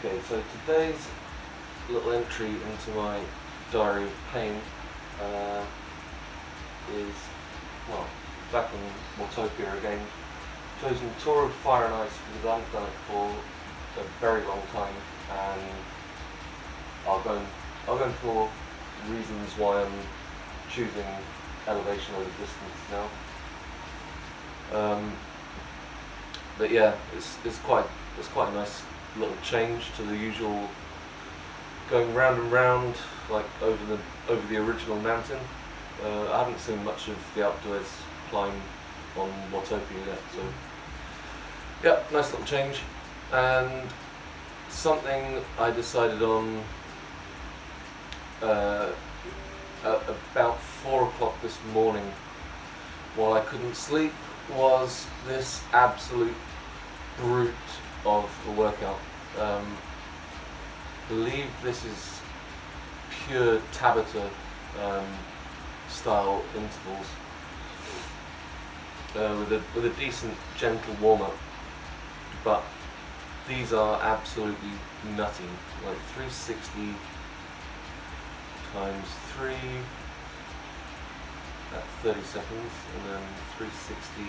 Okay, so today's little entry into my diary of pain is, well, back in Watopia again. Chosen Tour of Fire and Ice because I haven't done it for a very long time, and I'll go into reasons why I'm choosing elevation over distance now. But yeah, it's quite a nice little change to the usual going round and round like over the original mountain. I haven't seen much of the outdoors climb on Watopia yet, so yeah, nice little change. And something I decided on at about 4 o'clock this morning while I couldn't sleep was this absolute brute of a workout. Believe this is pure Tabata style intervals with a decent gentle warm-up, but these are absolutely nutty. Like 360 times 3 at 30 seconds, and then 360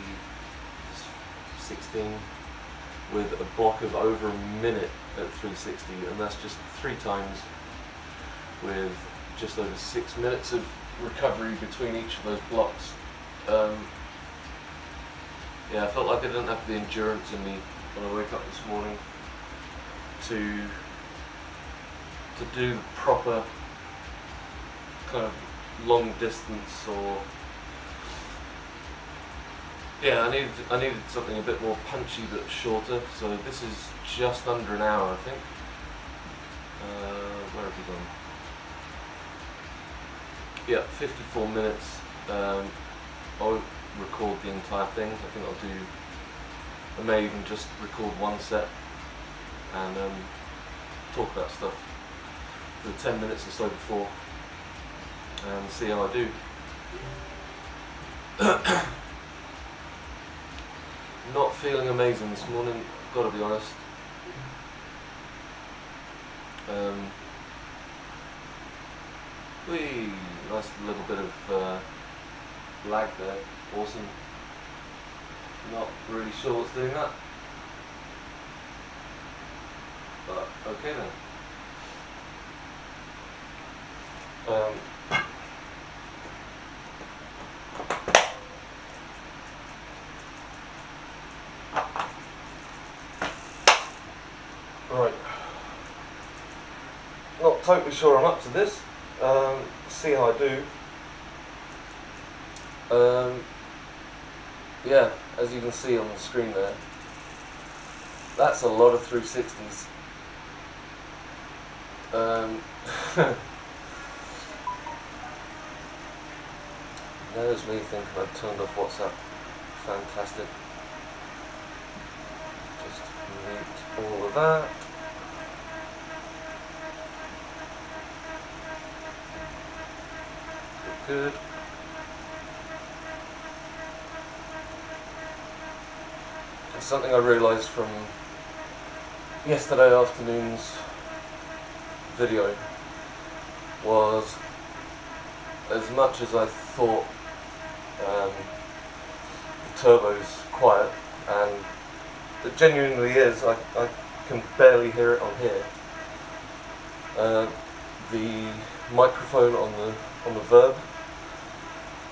16 with a block of over a minute at 360, and that's just 3 times with just over 6 minutes of recovery between each of those blocks. Yeah, I felt like I didn't have the endurance in me when I woke up this morning to do the proper kind of long distance, or yeah, I needed something a bit more punchy but shorter. So this is just under an hour, I think. Where have we gone? Yeah, 54 minutes. I won't record the entire thing. I think I may even just record one set and talk about stuff for the 10 minutes or so before and see how I do. Not feeling amazing this morning, gotta be honest. Nice little bit of lag there, awesome. Not really sure what's doing that, but okay then. Right, not totally sure I'm up to this. See how I do. Yeah, as you can see on the screen there, that's a lot of 360s. There's me thinking I've turned off WhatsApp. Fantastic. Just mute all of that. Good. It's something I realised from yesterday afternoon's video was, as much as I thought the turbo's quiet, and it genuinely is, I can barely hear it on here. The microphone on the Verb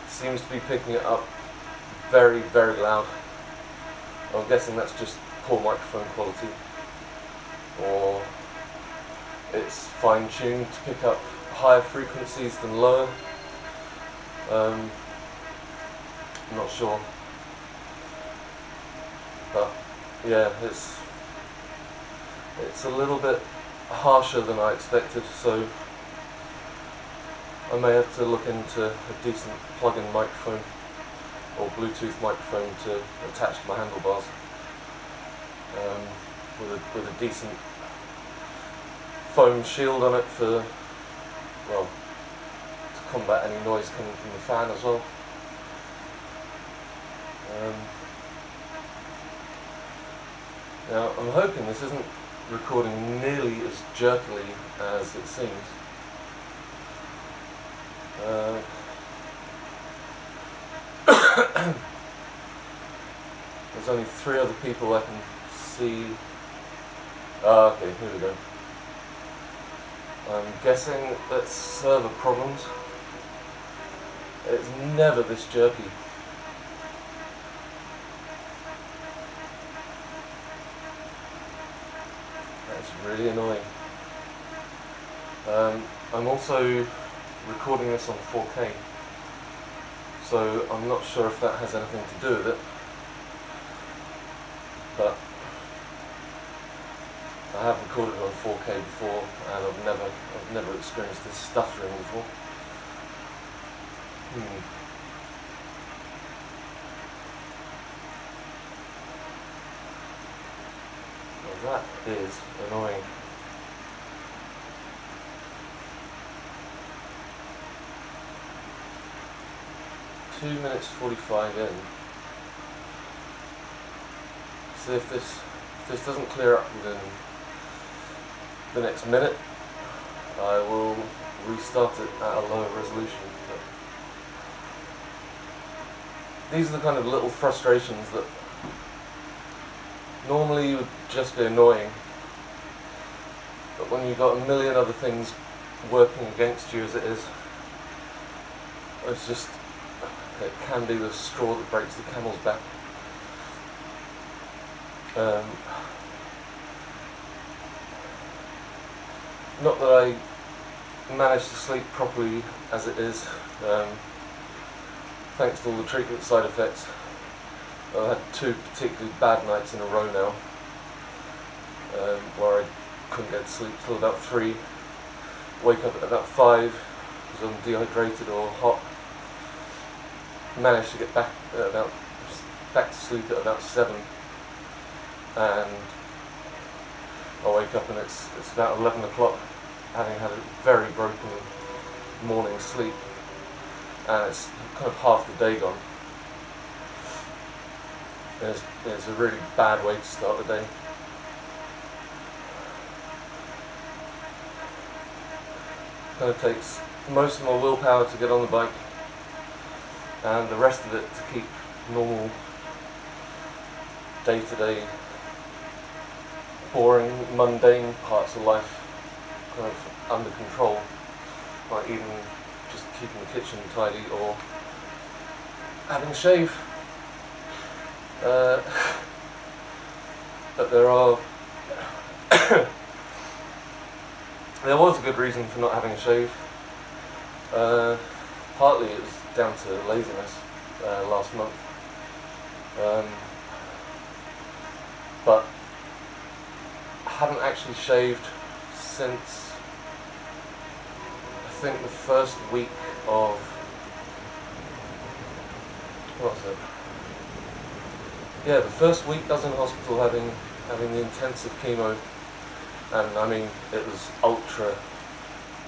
seems to be picking it up very, very loud. I'm guessing that's just poor microphone quality, or it's fine-tuned to pick up higher frequencies than lower. I'm not sure, but yeah, it's a little bit harsher than I expected, so I may have to look into a decent plug-in microphone or Bluetooth microphone to attach to my handlebars, with a decent foam shield on it for, well, to combat any noise coming from the fan as well. Now I'm hoping this isn't recording nearly as jerkily as it seems. There's only 3 other people I can see. Okay, here we go. I'm guessing that's server problems. It's never this jerky. That's really annoying. I'm also recording this on 4K, so I'm not sure if that has anything to do with it, but I have recorded on 4K before, and I've never experienced this stuttering before. Well, that is annoying. Two minutes 45 in. So if this doesn't clear up within the next minute, I will restart it at a lower resolution. But these are the kind of little frustrations that normally would just be annoying, but when you've got a million other things working against you as it is, it's just, it can be the straw that breaks the camel's back. Not that I managed to sleep properly as it is, thanks to all the treatment side effects. I've had 2 particularly bad nights in a row now, where I couldn't get to sleep till about 3, wake up at about 5 because I'm dehydrated or hot. Managed to get back to sleep at about 7, and I wake up and it's about 11 o'clock, having had a very broken morning's sleep, and it's kind of half the day gone. It's a really bad way to start the day. Kind of takes most of my willpower to get on the bike, and the rest of it to keep normal day-to-day boring, mundane parts of life kind of under control, like even just keeping the kitchen tidy or having a shave. But there was a good reason for not having a shave. Partly it was down to laziness last month, but I haven't actually shaved since I think the first week of, what's it? Yeah, the first week I was in hospital having the intensive chemo, and I mean it was ultra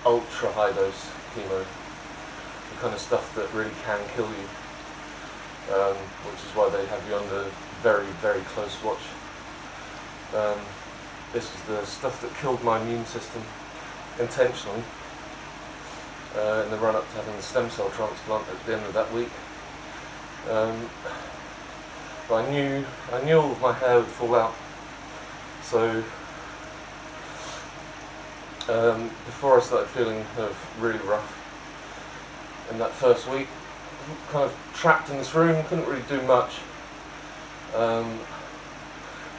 high dose chemo, the kind of stuff that really can kill you, which is why they have you under very, very close watch. This is the stuff that killed my immune system intentionally in the run up to having the stem cell transplant at the end of that week. But I knew all of my hair would fall out, so before I started feeling kind of really rough in that first week, kind of trapped in this room, couldn't really do much.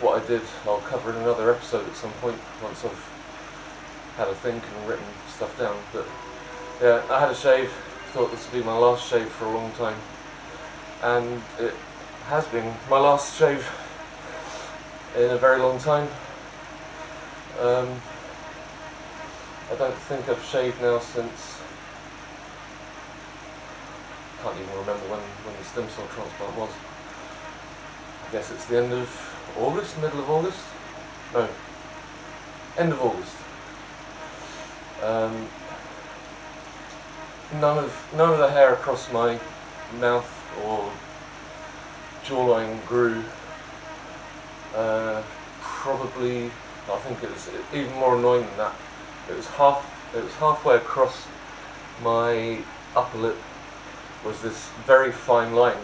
What I did, I'll cover in another episode at some point once I've had a think and written stuff down. But yeah, I had a shave, thought this would be my last shave for a long time, and it has been my last shave in a very long time. I don't think I've shaved now since, I can't even remember when the stem cell transplant was. I guess it's the end of August, middle of August? No, end of August. None of the hair across my mouth or jawline grew probably I think it was even more annoying than that. It was halfway across my upper lip was this very fine line,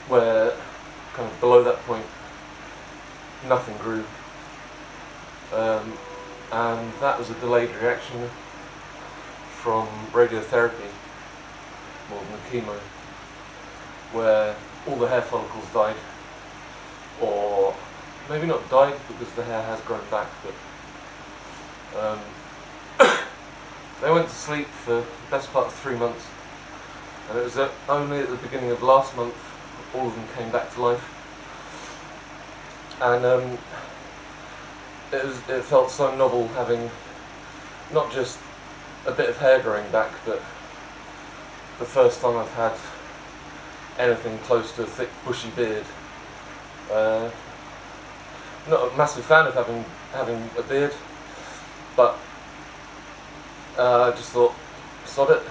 where kind of below that point nothing grew, and that was a delayed reaction from radiotherapy more than the chemo, where all the hair follicles died, or maybe not died because the hair has grown back, but they went to sleep for the best part of 3 months, and it was only at the beginning of last month all of them came back to life, and it felt so novel having not just a bit of hair growing back, but the first time I've had anything close to a thick bushy beard. Not a massive fan of having a beard, but I just thought, sod it.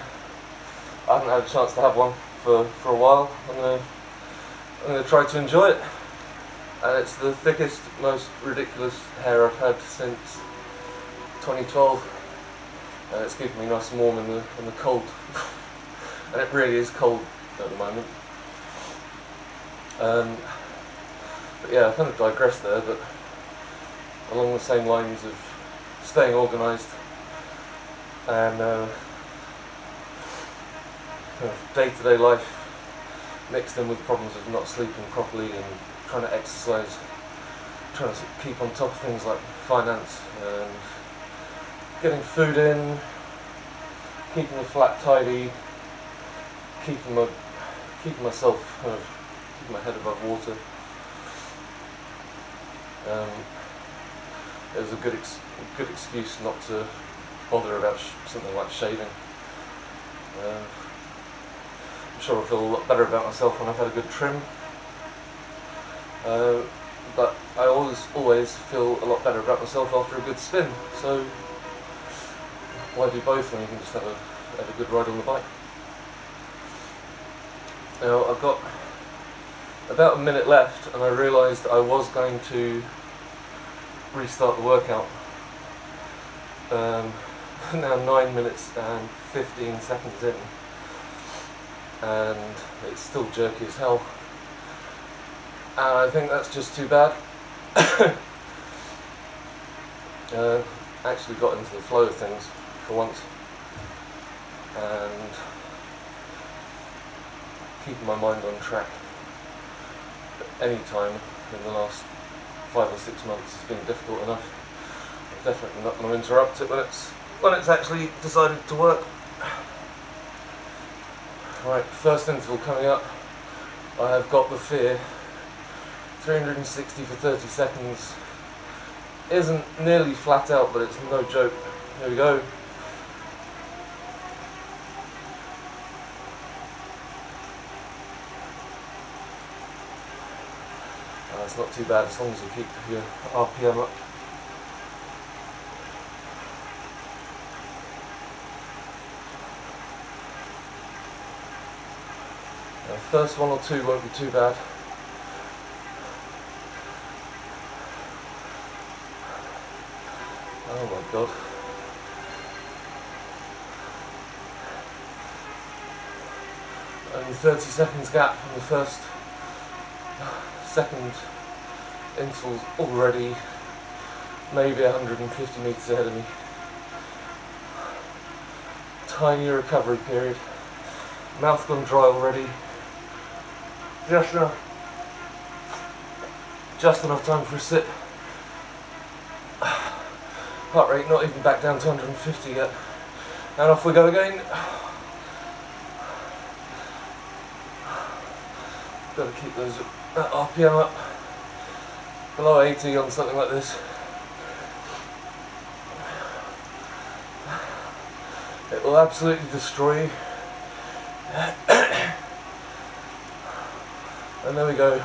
I haven't had a chance to have one for a while. I'm gonna try to enjoy it, and it's the thickest, most ridiculous hair I've had since 2012, and it's keeping me nice and warm in the cold, and it really is cold at the moment. But yeah, I kind of digressed there, but along the same lines of staying organised and kind of day-to-day life mixed in with problems of not sleeping properly and trying to exercise, trying to keep on top of things like finance and getting food in, keeping the flat tidy, keeping myself kind of keeping my head above water. It was a good excuse not to bother about something like shaving. I'm sure I'll feel a lot better about myself when I've had a good trim. But I always feel a lot better about myself after a good spin. So why do both when you can just have a good ride on the bike? Now I've got about a minute left, and I realised I was going to restart the workout. Now 9 minutes and 15 seconds in, and it's still jerky as hell, and I think that's just too bad. Actually got into the flow of things for once, and keeping my mind on track at any time in the last 5 or 6 months has been difficult enough. I'm definitely not going to interrupt it when it's actually decided to work. Right, first interval coming up. I have got the fear. 360 for 30 seconds. Isn't nearly flat out, but it's no joke. Here we go. It's not too bad as long as you keep your RPM up. First one or two won't be too bad. Oh my god. Only 30 seconds gap in the first, second interval's already maybe 150 metres ahead of me. Tiny recovery period. Mouth gone dry already. Just enough time for a sip. Heart rate not even back down to 150 yet. And off we go again. Got to keep that RPM up. Below 80 on something like this. It will absolutely destroy you. And there we go,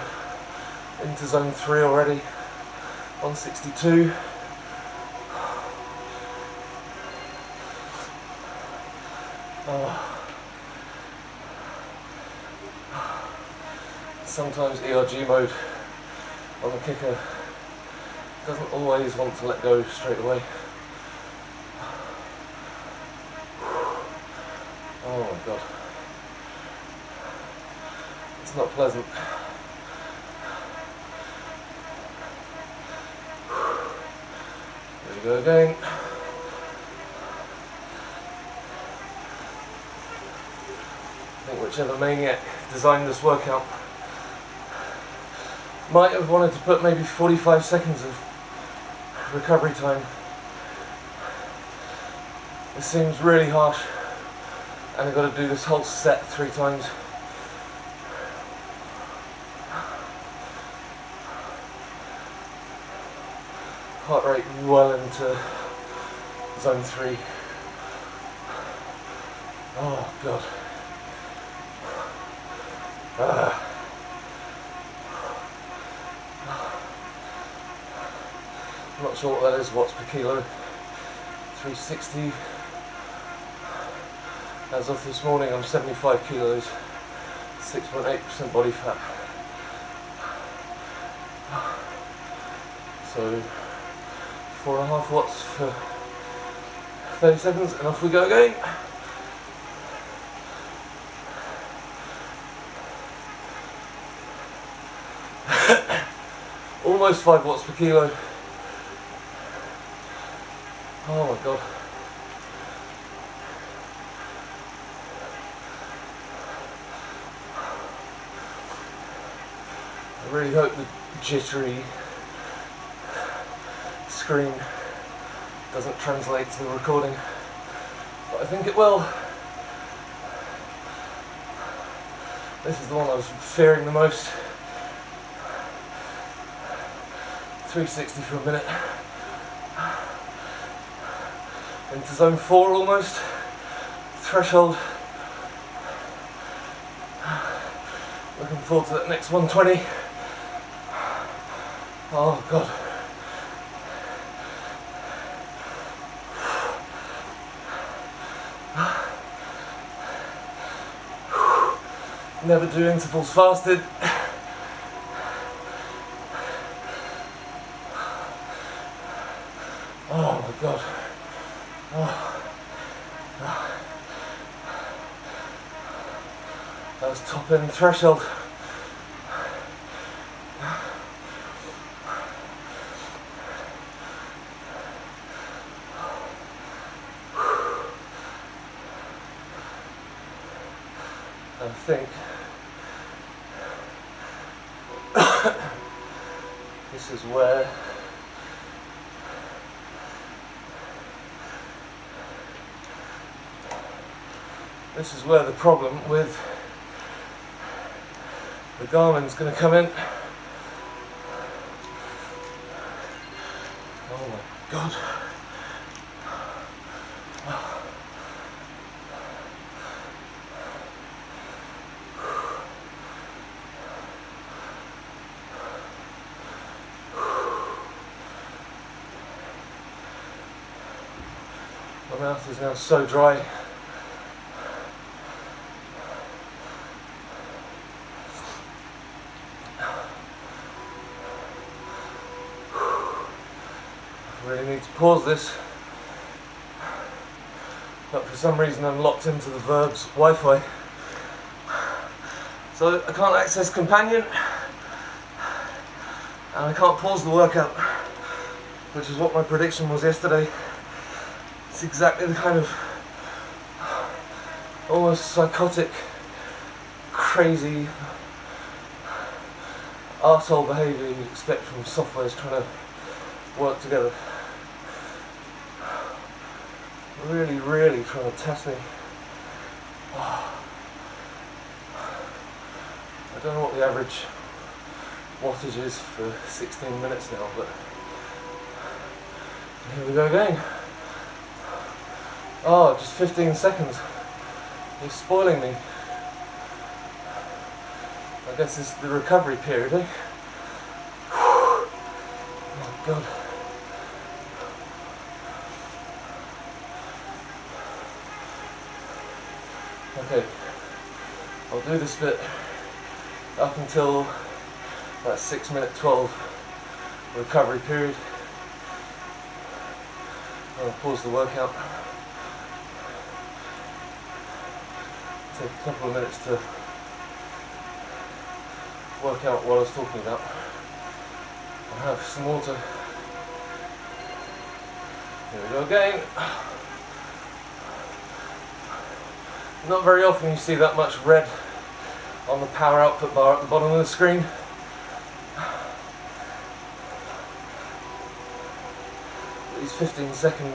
into zone 3 already, 162. Sometimes ERG mode on the kicker doesn't always want to let go straight away. Oh my god. It's not pleasant. There we go again. I think whichever maniac designed this workout might have wanted to put maybe 45 seconds of recovery time. It seems really harsh, and I've got to do this whole set 3 times. Heart rate well into zone 3. Oh god. I'm not sure what that is, watts per kilo. 360. As of this morning, I'm 75 kilos, 6.8% body fat. So 4.5 watts for 30 seconds, and off we go again. Almost 5 watts per kilo. Oh my god. I really hope the jittery screen doesn't translate to the recording, but I think it will. This is the one I was fearing the most. 360 for a minute. Into zone 4 almost. Threshold. Looking forward to that next 120. Oh god. Never do intervals fasted. Oh my god. That was top end threshold. I think this is where the problem with the Garmin's going to come in. Oh my god. My mouth is now so dry. I really need to pause this, but for some reason I'm locked into the Verb's Wi-Fi, so I can't access Companion, and I can't pause the workout, which is what my prediction was yesterday. It's exactly the kind of almost psychotic, crazy arsehole behaviour you'd expect from softwares trying to work together. Really trying to test me. I don't know what the average wattage is for 16 minutes now, but here we go again. Oh, just 15 seconds. You're spoiling me. I guess it's the recovery period, eh? Oh god. Okay, I'll do this bit up until that 6 minute 12 recovery period. I'll pause the workout, take a couple of minutes to work out what I was talking about. I'll have some water. Here we go again. Not very often you see that much red on the power output bar at the bottom of the screen. These 15-second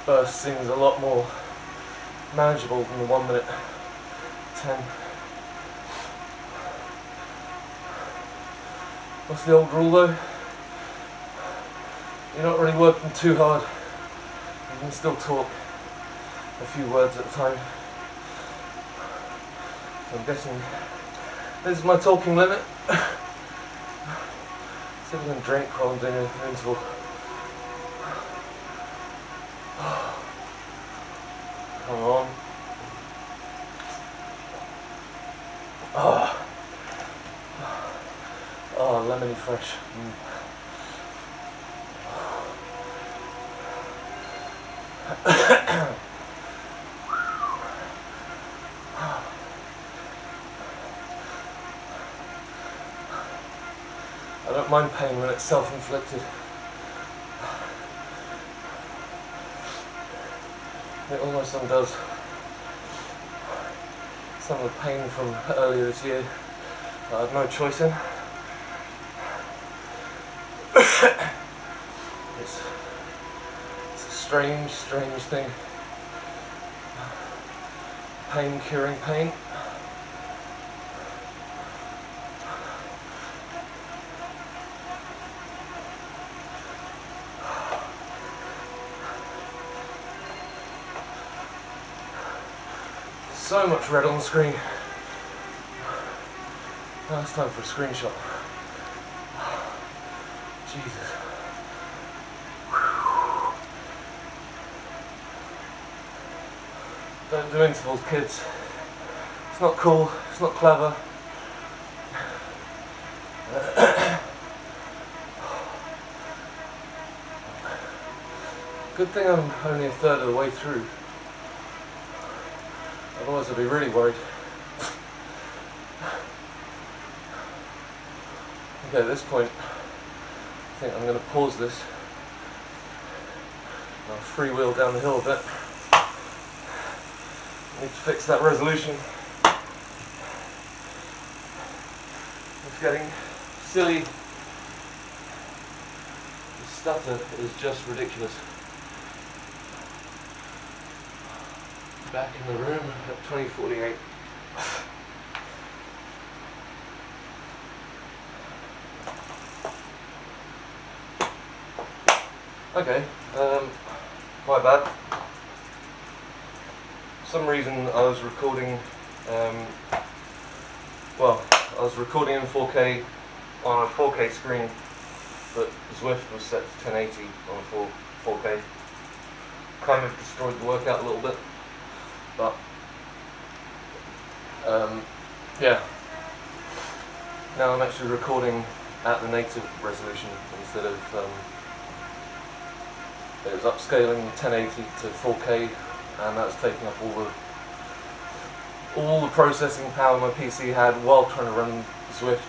bursts seems a lot more manageable than the 1 minute 10. What's the old rule though? You're not really working too hard. You can still talk a few words at a time. So I'm guessing this is my talking limit. See if I can drink while I'm doing an interval. Come on. Oh, lemony fresh. I don't mind pain when it's self-inflicted. It almost undoes some of the pain from earlier this year that I had no choice in. It's a strange thing. Pain curing pain. So much red on the screen. Now it's time for a screenshot. Jesus. Don't do intervals, kids. It's not cool, it's not clever. Good thing I'm only a third of the way through. Otherwise I'd be really worried. Okay, at this point, I think I'm going to pause this. I'll freewheel down the hill a bit. I need to fix that resolution. It's getting silly. The stutter is just ridiculous. Back in the room at 20:48. Okay, my bad. For some reason I was recording, I was recording in 4K on a 4K screen, but Zwift was set to 1080 on 4K. Kind of destroyed the workout a little bit. But yeah, now I'm actually recording at the native resolution instead of it was upscaling 1080 to 4K, and that's taking up all the processing power my PC had while trying to run Zwift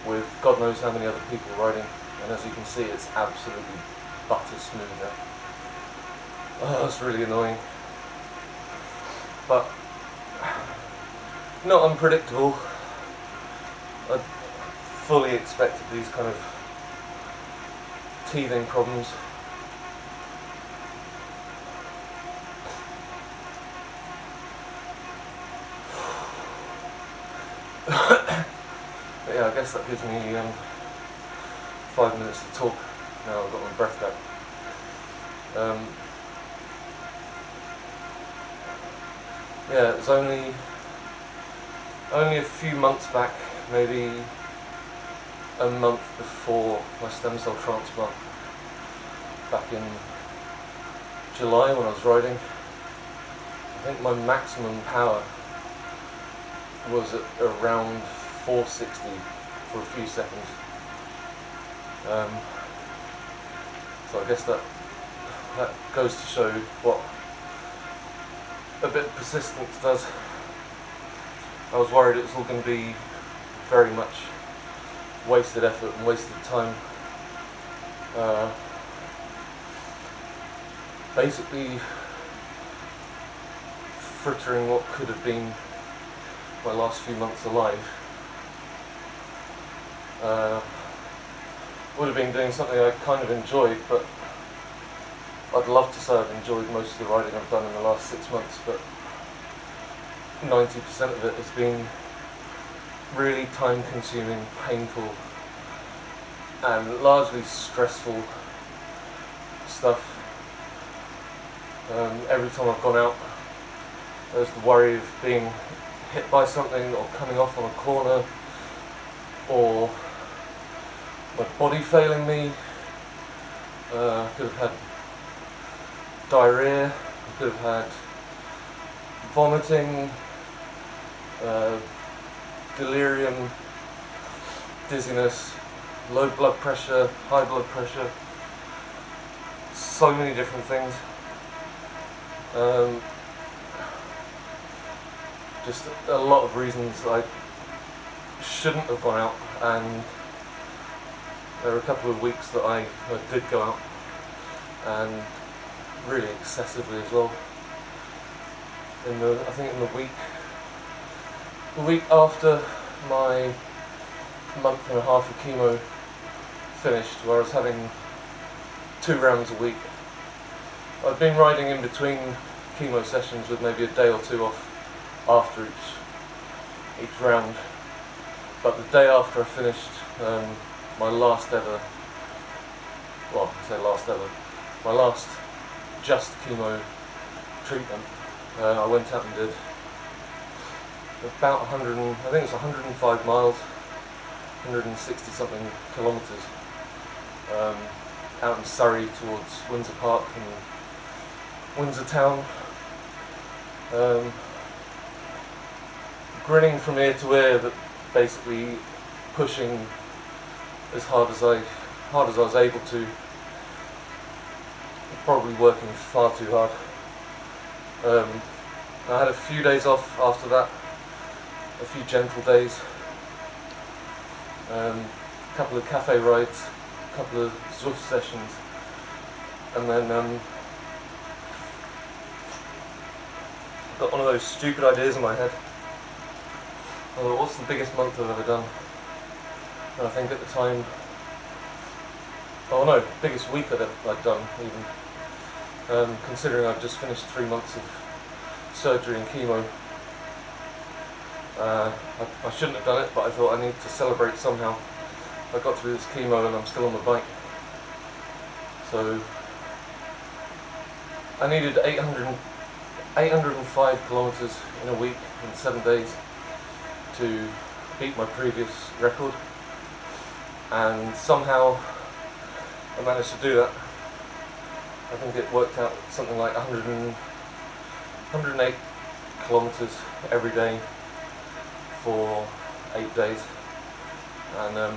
with God knows how many other people riding. And as you can see, it's absolutely butter smooth now. Oh, it's really annoying. But not unpredictable. I fully expected these kind of teething problems. But yeah, I guess that gives me 5 minutes to talk now I've got my breath back. Yeah, it was only a few months back, maybe a month before my stem cell transplant, back in July when I was riding. I think my maximum power was at around 460, for a few seconds. So I guess that goes to show what a bit of persistence does. I was worried it was all going to be very much wasted effort and wasted time. Basically frittering what could have been my last few months alive. Would have been doing something I kind of enjoyed, but I'd love to say I've enjoyed most of the riding I've done in the last 6 months, but 90% of it has been really time consuming, painful and largely stressful stuff. Every time I've gone out, there's the worry of being hit by something or coming off on a corner, or my body failing me. I could have had diarrhea, I could have had vomiting, delirium, dizziness, low blood pressure, high blood pressure, so many different things. Just a lot of reasons I shouldn't have gone out, and there were a couple of weeks that I did go out, and really excessively as well. I think in the week after my month and a half of chemo finished, where I was having 2 rounds a week, I'd been riding in between chemo sessions with maybe a day or 2 off after each round. But the day after I finished my last ever, well, I say last ever, my last just chemo treatment, I went out and did about 100, I think it's 105 miles, 160 something kilometres, out in Surrey towards Windsor Park and Windsor Town. Grinning from ear to ear, but basically pushing as hard as I was able to. Probably working far too hard. I had a few days off after that, a few gentle days, a couple of cafe rides, a couple of Zwift sessions, and then got one of those stupid ideas in my head. I thought, what's the biggest month I've ever done? And I think at the time, oh no, biggest week I'd done even. Considering I've just finished 3 months of surgery and chemo. I shouldn't have done it, but I thought I need to celebrate somehow. I got through this chemo and I'm still on the bike. So I needed 805 kilometres in a week in 7 days to beat my previous record, and somehow I managed to do that. I think it worked out something like 108 kilometres every day for 8 days, and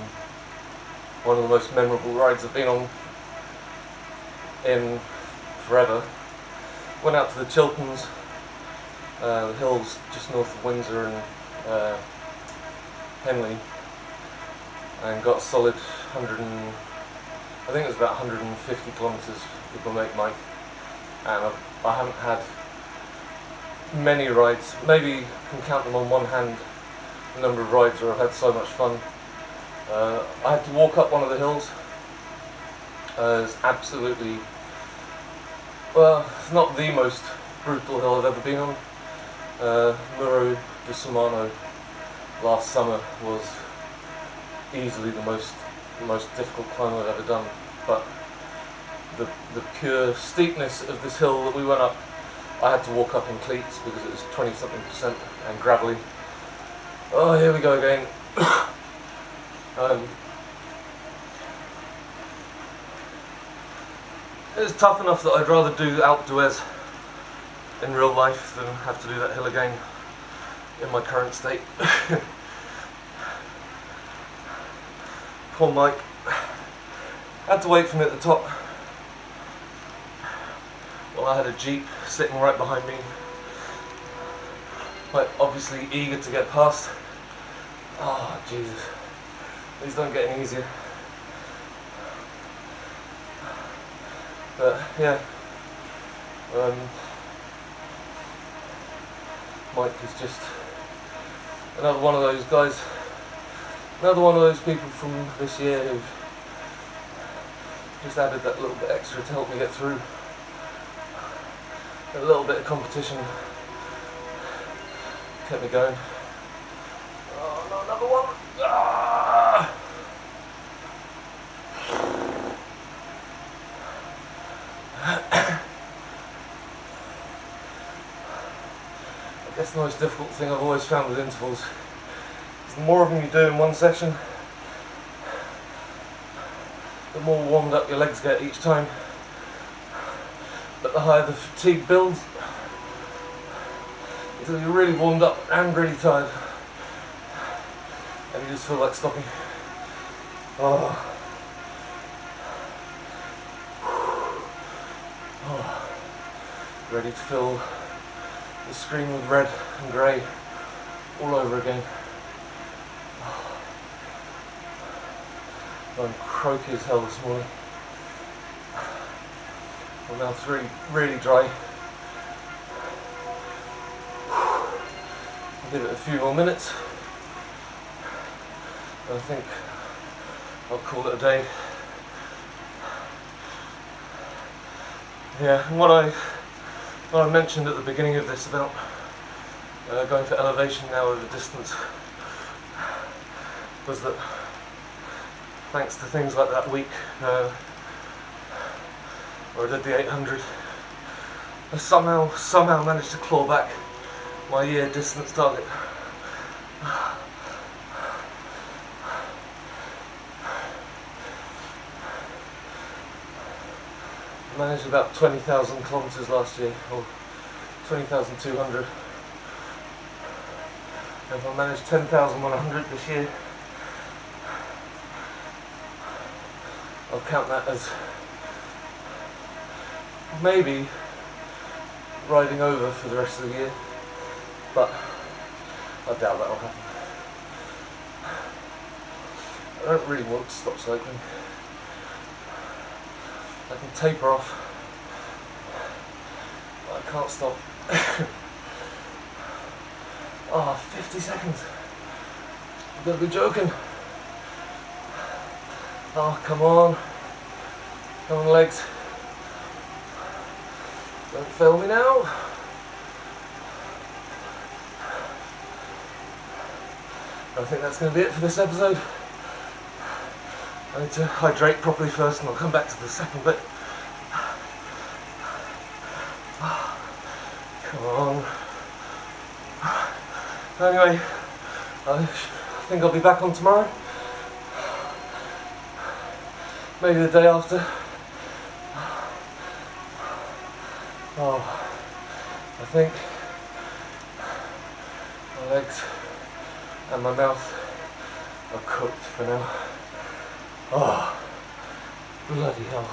one of the most memorable rides I've been on in forever. Went out to the Chilterns, the hills just north of Windsor and Henley, and got a solid 100 and, I think it was about 150 kilometres with my mate Mike, and I haven't had many rides, maybe can count them on one hand, the number of rides where I've had so much fun. I had to walk up one of the hills. It's absolutely, well, it's not the most brutal hill I've ever been on. Muro de Sumano last summer was easily the most difficult climb I've ever done, but the pure steepness of this hill that we went up, I had to walk up in cleats because it was 20-something% and gravelly. Oh, here we go again. It's tough enough that I'd rather do Alpe d'Huez in real life than have to do that hill again in my current state. Poor Mike. Had to wait for me at the top. Well, I had a Jeep sitting right behind me, quite obviously eager to get past. Oh, Jesus. These don't get any easier. But, yeah. Mike is just another one of those guys, another one of those people from this year who've just added that little bit extra to help me get through. A little bit of competition kept me going. Oh no, another one! Ah! I guess the most difficult thing I've always found with intervals is the more of them you do in one session, the more warmed up your legs get each time, but the higher the fatigue builds until you're really warmed up and really tired and you just feel like stopping. Oh. Oh. Ready to fill the screen with red and grey all over again. I'm croaky as hell this morning. Well, now it's really dry. I'll give it a few more minutes. I think I'll call it a day. Yeah, and what I mentioned at the beginning of this about going for elevation now over distance was that thanks to things like that week where I did the 800, I somehow managed to claw back my year distance target. I managed about 20,000 kilometres last year, or 20,200. And if I manage 10,100 this year, I'll count that as maybe riding over for the rest of the year, but I doubt that'll happen. I don't really want to stop cycling. I can taper off, but I can't stop. Oh, 50 seconds. You've got to be joking. Oh, come on. Come on, legs. Don't fail me now. I think that's going to be it for this episode. I need to hydrate properly first and I'll come back to the second bit. Come on. Anyway, I think I'll be back on tomorrow. Maybe the day after. Oh, I think my legs and my mouth are cooked for now. Oh, bloody hell.